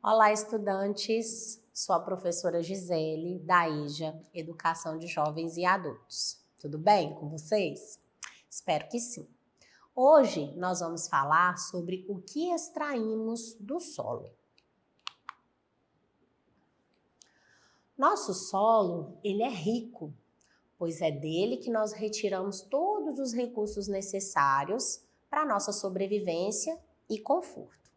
Olá, estudantes! Sou a professora Gisele, da EJA, Educação de Jovens e Adultos. Tudo bem com vocês? Espero que sim. Hoje nós vamos falar sobre o que extraímos do solo. Nosso solo, ele é rico, pois é dele que nós retiramos todos os recursos necessários para a nossa sobrevivência e conforto.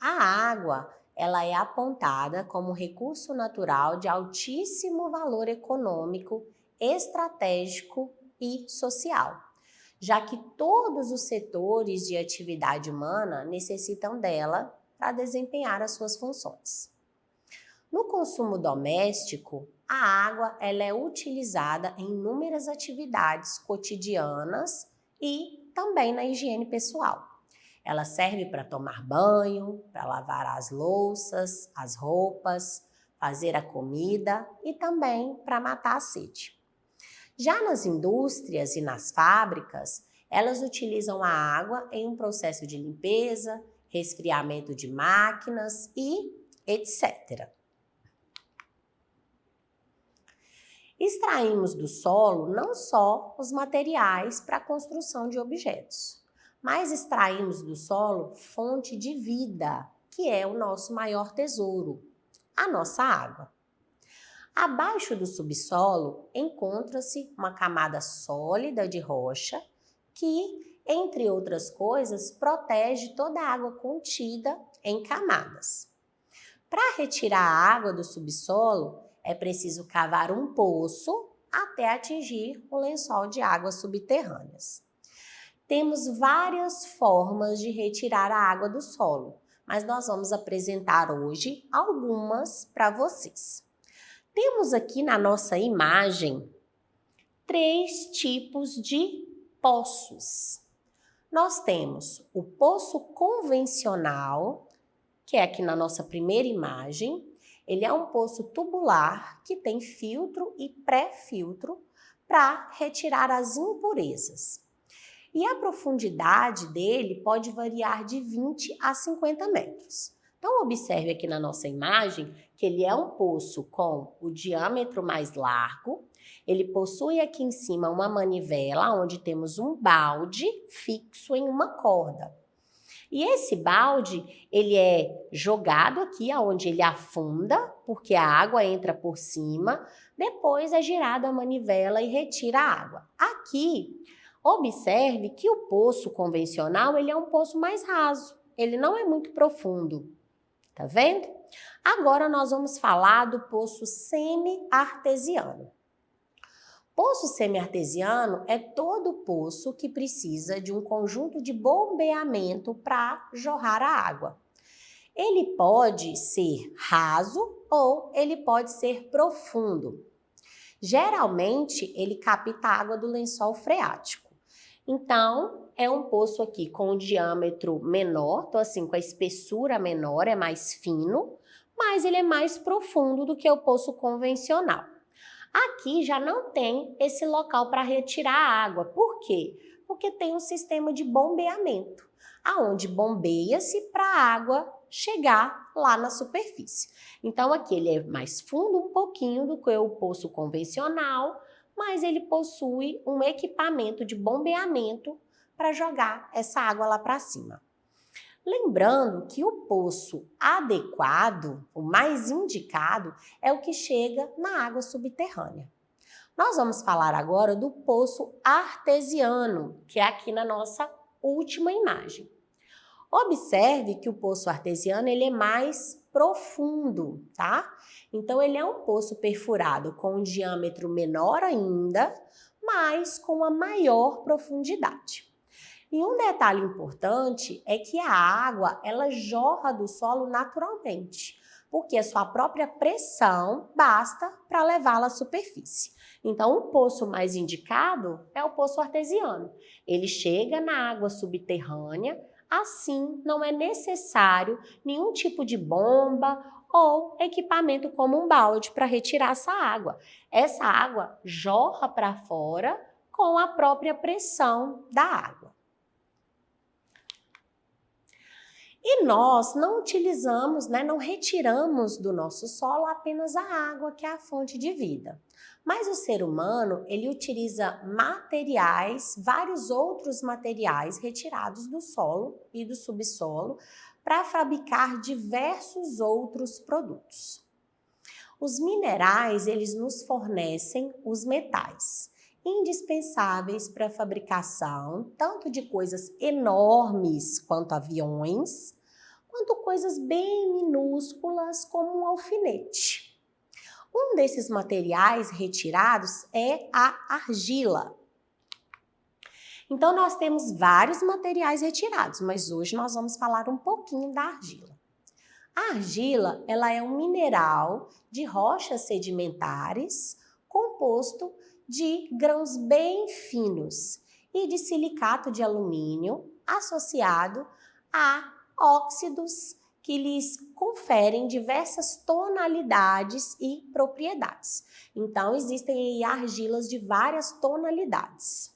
A água, ela é apontada como recurso natural de altíssimo valor econômico, estratégico e social, já que todos os setores de atividade humana necessitam dela para desempenhar as suas funções. No consumo doméstico, a água ela é utilizada em inúmeras atividades cotidianas e também na higiene pessoal. Ela serve para tomar banho, para lavar as louças, as roupas, fazer a comida e também para matar a sede. Já nas indústrias e nas fábricas, elas utilizam a água em um processo de limpeza, resfriamento de máquinas e etc. Extraímos do solo não só os materiais para a construção de objetos, mas extraímos do solo fonte de vida, que é o nosso maior tesouro, a nossa água. Abaixo do subsolo encontra-se uma camada sólida de rocha que, entre outras coisas, protege toda a água contida em camadas. Para retirar a água do subsolo, é preciso cavar um poço até atingir o lençol de águas subterrâneas. Temos várias formas de retirar a água do solo, mas nós vamos apresentar hoje algumas para vocês. Temos aqui na nossa imagem 3 tipos de poços. Nós temos o poço convencional, que é aqui na nossa primeira imagem. Ele é um poço tubular que tem filtro e pré-filtro para retirar as impurezas. E a profundidade dele pode variar de 20 a 50 metros. Então, observe aqui na nossa imagem que ele é um poço com o diâmetro mais largo. Ele possui aqui em cima uma manivela, onde temos um balde fixo em uma corda. E esse balde, ele é jogado aqui, onde ele afunda, porque a água entra por cima. Depois é girada a manivela e retira a água. Aqui, observe que o poço convencional, ele é um poço mais raso. Ele não é muito profundo. Tá vendo? Agora nós vamos falar do poço semi-artesiano. Poço semi-artesiano é todo poço que precisa de um conjunto de bombeamento para jorrar a água. Ele pode ser raso ou ele pode ser profundo. Geralmente, ele capta a água do lençol freático. Então, é um poço aqui com um diâmetro menor, então assim, com a espessura menor, é mais fino, mas ele é mais profundo do que o poço convencional. Aqui já não tem esse local para retirar a água. Por quê? Porque tem um sistema de bombeamento, aonde bombeia-se para a água chegar lá na superfície. Então aqui ele é mais fundo um pouquinho do que o poço convencional, mas ele possui um equipamento de bombeamento para jogar essa água lá para cima. Lembrando que o poço adequado, o mais indicado, é o que chega na água subterrânea. Nós vamos falar agora do poço artesiano, que é aqui na nossa última imagem. Observe que o poço artesiano ele é mais profundo, tá? Então, ele é um poço perfurado com um diâmetro menor ainda, mas com uma maior profundidade. E um detalhe importante é que a água, ela jorra do solo naturalmente, porque a sua própria pressão basta para levá-la à superfície. Então, o poço mais indicado é o poço artesiano. Ele chega na água subterrânea, assim não é necessário nenhum tipo de bomba ou equipamento como um balde para retirar essa água. Essa água jorra para fora com a própria pressão da água. E nós não utilizamos, não retiramos do nosso solo apenas a água, que é a fonte de vida. Mas o ser humano, ele utiliza materiais, vários outros materiais retirados do solo e do subsolo para fabricar diversos outros produtos. Os minerais, eles nos fornecem os metais, indispensáveis para a fabricação tanto de coisas enormes quanto aviões, quanto coisas bem minúsculas como um alfinete. Um desses materiais retirados é a argila. Então, nós temos vários materiais retirados, mas hoje nós vamos falar um pouquinho da argila. A argila, ela é um mineral de rochas sedimentares composto de grãos bem finos e de silicato de alumínio associado a óxidos que lhes conferem diversas tonalidades e propriedades. Então, existem aí argilas de várias tonalidades.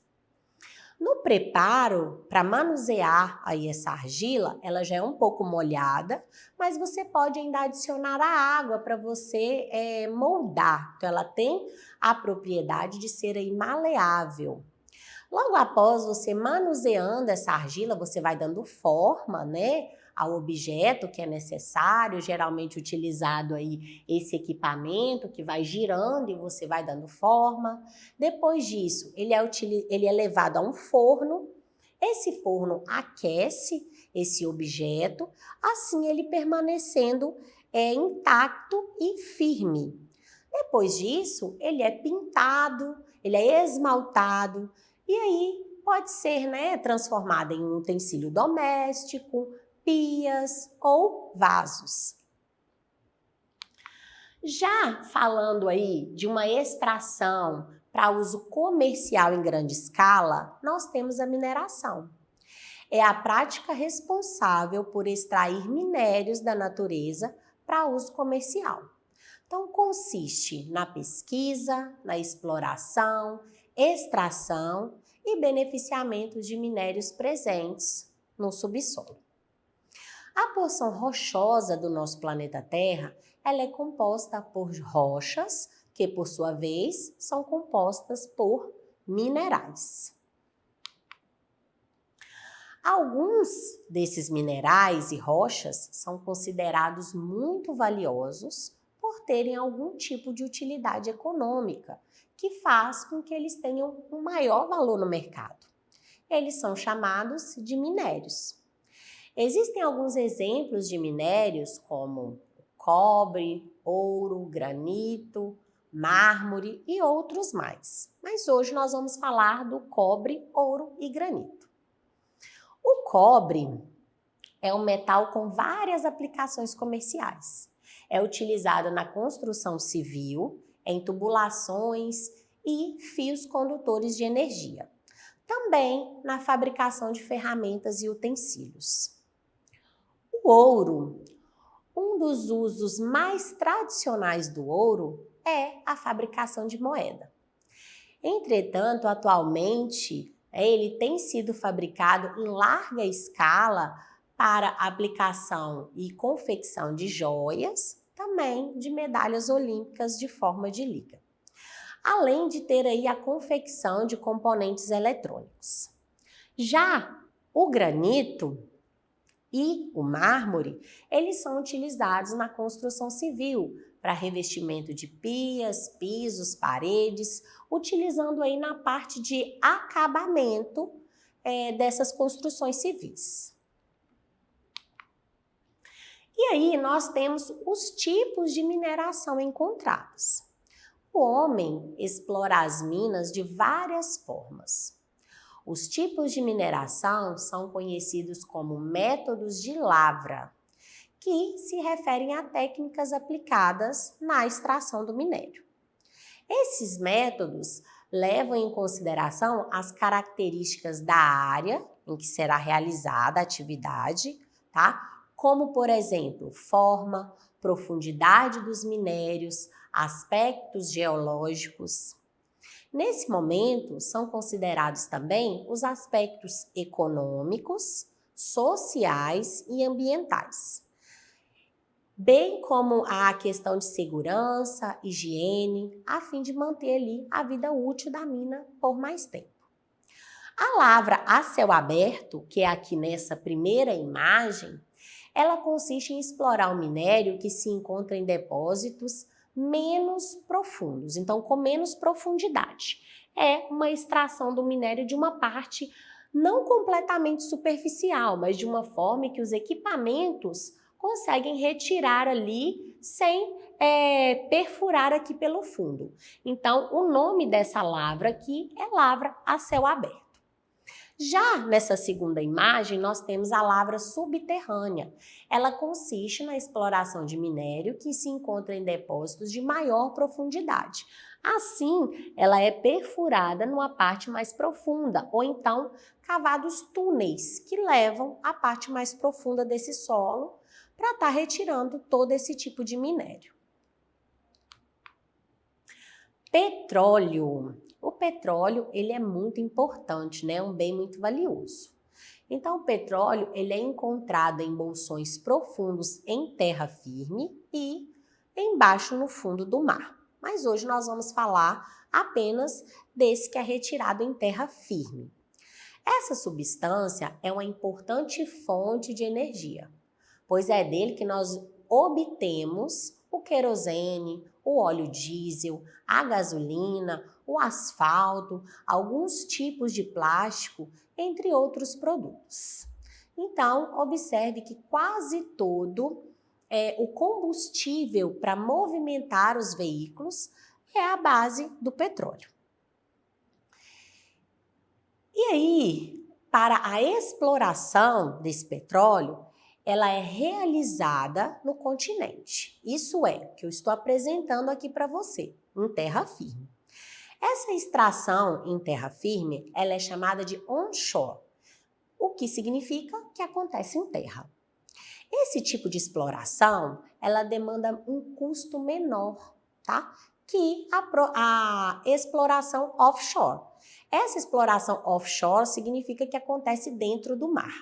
No preparo, para manusear aí essa argila, ela já é um pouco molhada, mas você pode ainda adicionar a água para você moldar. Então, ela tem a propriedade de ser aí maleável. Logo após você manuseando essa argila, você vai dando forma, ao objeto que é necessário, geralmente utilizado aí esse equipamento que vai girando e você vai dando forma. Depois disso, ele é levado a um forno. Esse forno aquece esse objeto, assim ele permanecendo intacto e firme. Depois disso, ele é pintado, ele é esmaltado, e aí pode ser, transformada em um utensílio doméstico, pias ou vasos. Já falando aí de uma extração para uso comercial em grande escala, nós temos a mineração. É a prática responsável por extrair minérios da natureza para uso comercial. Então, consiste na pesquisa, na exploração, extração e beneficiamento de minérios presentes no subsolo. A porção rochosa do nosso planeta Terra, ela é composta por rochas, que por sua vez são compostas por minerais. Alguns desses minerais e rochas são considerados muito valiosos por terem algum tipo de utilidade econômica, que faz com que eles tenham um maior valor no mercado. Eles são chamados de minérios. Existem alguns exemplos de minérios como cobre, ouro, granito, mármore e outros mais. Mas hoje nós vamos falar do cobre, ouro e granito. O cobre é um metal com várias aplicações comerciais. É utilizado na construção civil, em tubulações e fios condutores de energia. Também na fabricação de ferramentas e utensílios. O ouro, um dos usos mais tradicionais do ouro é a fabricação de moeda. Entretanto, atualmente, ele tem sido fabricado em larga escala para aplicação e confecção de joias, também de medalhas olímpicas de forma de liga. Além de ter aí a confecção de componentes eletrônicos. Já o granito e o mármore, eles são utilizados na construção civil, para revestimento de pias, pisos, paredes, utilizando aí na parte de acabamento dessas construções civis. E aí nós temos os tipos de mineração encontrados. O homem explora as minas de várias formas. Os tipos de mineração são conhecidos como métodos de lavra, que se referem a técnicas aplicadas na extração do minério. Esses métodos levam em consideração as características da área em que será realizada a atividade, tá? Como, por exemplo, forma, profundidade dos minérios, aspectos geológicos. Nesse momento, são considerados também os aspectos econômicos, sociais e ambientais, bem como a questão de segurança, higiene, a fim de manter ali a vida útil da mina por mais tempo. A lavra a céu aberto, que é aqui nessa primeira imagem, ela consiste em explorar o minério que se encontra em depósitos menos profundos, então com menos profundidade. É uma extração do minério de uma parte não completamente superficial, mas de uma forma que os equipamentos conseguem retirar ali sem perfurar aqui pelo fundo. Então, o nome dessa lavra aqui é lavra a céu aberto. Já nessa segunda imagem, nós temos a lavra subterrânea. Ela consiste na exploração de minério que se encontra em depósitos de maior profundidade. Assim, ela é perfurada numa parte mais profunda, ou então cavados túneis que levam à parte mais profunda desse solo para estar retirando todo esse tipo de minério. Petróleo. O petróleo, ele é muito importante, né? É um bem muito valioso. Então, o petróleo, ele é encontrado em bolsões profundos em terra firme e embaixo no fundo do mar. Mas hoje nós vamos falar apenas desse que é retirado em terra firme. Essa substância é uma importante fonte de energia, pois é dele que nós obtemos o querosene, o óleo diesel, a gasolina, o asfalto, alguns tipos de plástico, entre outros produtos. Então, observe que quase todo o combustível para movimentar os veículos é a base do petróleo. E aí, para a exploração desse petróleo, ela é realizada no continente. Isso é o que eu estou apresentando aqui para você, em terra firme. Essa extração em terra firme, ela é chamada de onshore, o que significa que acontece em terra. Esse tipo de exploração, ela demanda um custo menor, tá? Que a exploração offshore. Essa exploração offshore significa que acontece dentro do mar.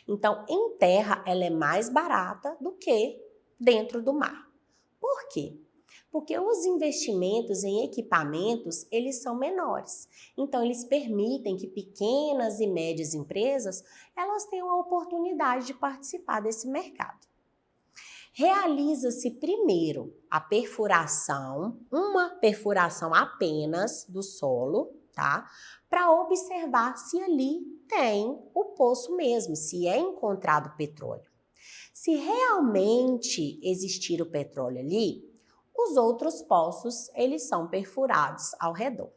Então, em terra, ela é mais barata do que dentro do mar. Por quê? Porque os investimentos em equipamentos, eles são menores. Então, eles permitem que pequenas e médias empresas, elas tenham a oportunidade de participar desse mercado. Realiza-se primeiro a perfuração, uma perfuração apenas do solo, tá? Para observar se ali tem o poço mesmo, se é encontrado petróleo. Se realmente existir o petróleo ali, os outros poços, eles são perfurados ao redor.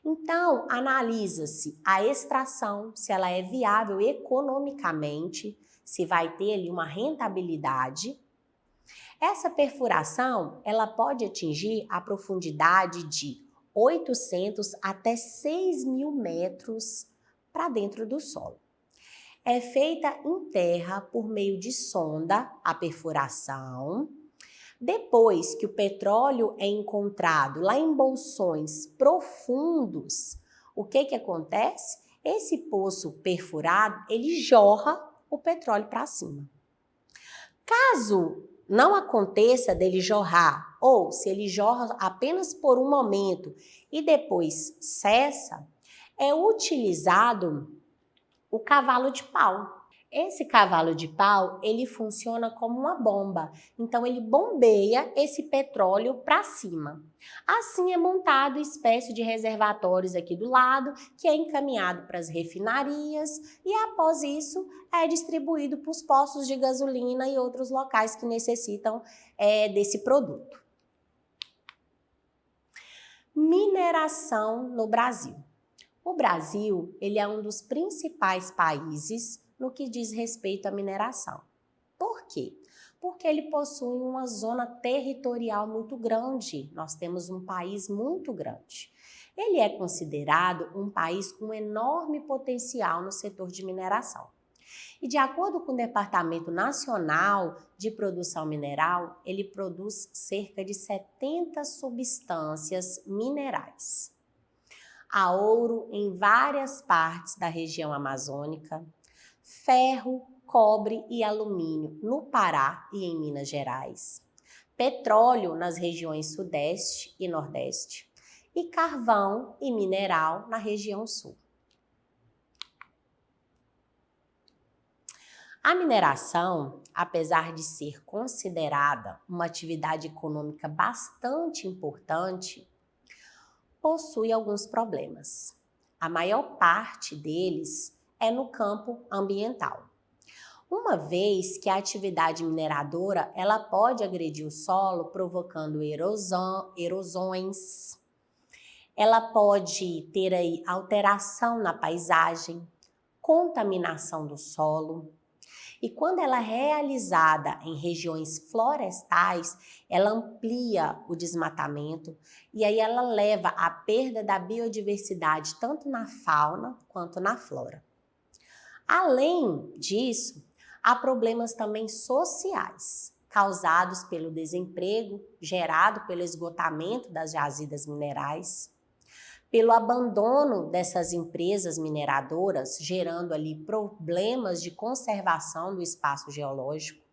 Então, analisa-se a extração, se ela é viável economicamente, se vai ter ali uma rentabilidade. Essa perfuração, ela pode atingir a profundidade de 800 até 6.000 metros para dentro do solo. É feita em terra por meio de sonda, a perfuração. Depois que o petróleo é encontrado lá em bolsões profundos, o que acontece? Esse poço perfurado, ele jorra o petróleo para cima. Caso não aconteça dele jorrar, ou se ele jorra apenas por um momento e depois cessa, é utilizado o cavalo de pau. Esse cavalo de pau, ele funciona como uma bomba. Então, ele bombeia esse petróleo para cima. Assim é montado espécie de reservatórios aqui do lado, que é encaminhado para as refinarias e após isso é distribuído para os postos de gasolina e outros locais que necessitam desse produto. Mineração no Brasil. O Brasil, ele é um dos principais países no que diz respeito à mineração. Por quê? Porque ele possui uma zona territorial muito grande. Nós temos um país muito grande. Ele é considerado um país com enorme potencial no setor de mineração. E de acordo com o Departamento Nacional de Produção Mineral, ele produz cerca de 70 substâncias minerais. Há ouro em várias partes da região amazônica, ferro, cobre e alumínio no Pará e em Minas Gerais, petróleo nas regiões Sudeste e Nordeste e carvão e mineral na região Sul. A mineração, apesar de ser considerada uma atividade econômica bastante importante, possui alguns problemas. A maior parte deles é no campo ambiental. Uma vez que a atividade mineradora ela pode agredir o solo, provocando erosões, ela pode ter aí alteração na paisagem, contaminação do solo. E quando ela é realizada em regiões florestais, ela amplia o desmatamento e aí ela leva à perda da biodiversidade tanto na fauna quanto na flora. Além disso, há problemas também sociais, causados pelo desemprego gerado pelo esgotamento das jazidas minerais, pelo abandono dessas empresas mineradoras, gerando ali problemas de conservação do espaço geológico.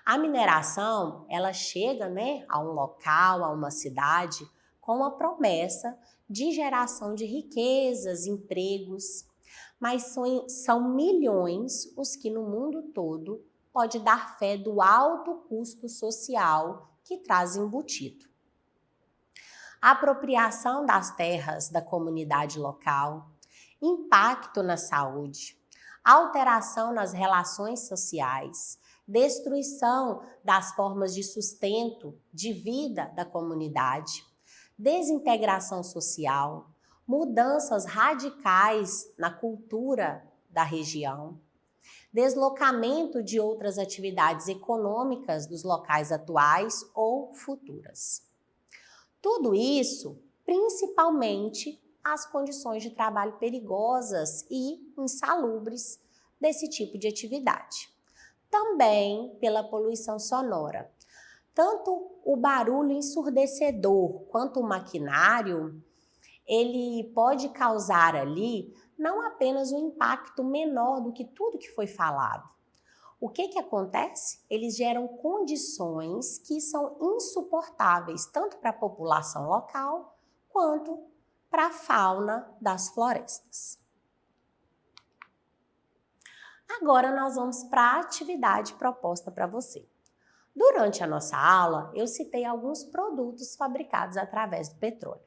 A mineração, ela chega, a um local, a uma cidade, com a promessa de geração de riquezas, empregos, mas são milhões os que no mundo todo pode dar fé do alto custo social que traz embutido. A apropriação das terras da comunidade local, impacto na saúde, alteração nas relações sociais, destruição das formas de sustento de vida da comunidade, desintegração social, mudanças radicais na cultura da região, deslocamento de outras atividades econômicas dos locais atuais ou futuras. Tudo isso, principalmente as condições de trabalho perigosas e insalubres desse tipo de atividade. Também pela poluição sonora. Tanto o barulho ensurdecedor quanto o maquinário, ele pode causar ali não apenas um impacto menor do que tudo que foi falado. O que acontece? Eles geram condições que são insuportáveis, tanto para a população local, quanto para a fauna das florestas. Agora nós vamos para a atividade proposta para você. Durante a nossa aula, eu citei alguns produtos fabricados através do petróleo.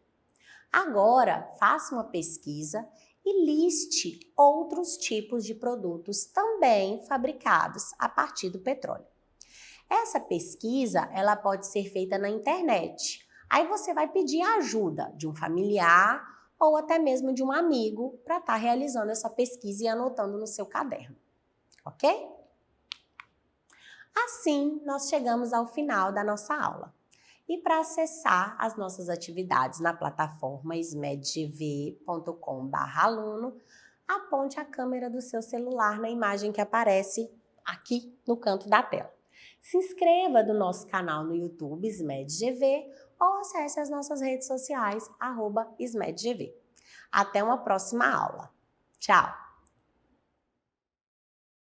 Agora, faça uma pesquisa e liste outros tipos de produtos também fabricados a partir do petróleo. Essa pesquisa, ela pode ser feita na internet. Aí você vai pedir a ajuda de um familiar ou até mesmo de um amigo para estar realizando essa pesquisa e anotando no seu caderno, ok? Assim, nós chegamos ao final da nossa aula. E para acessar as nossas atividades na plataforma smedgv.com/aluno, aponte a câmera do seu celular na imagem que aparece aqui no canto da tela. Se inscreva no nosso canal no YouTube, SMedGV, ou acesse as nossas redes sociais, @SMedGV. Até uma próxima aula. Tchau!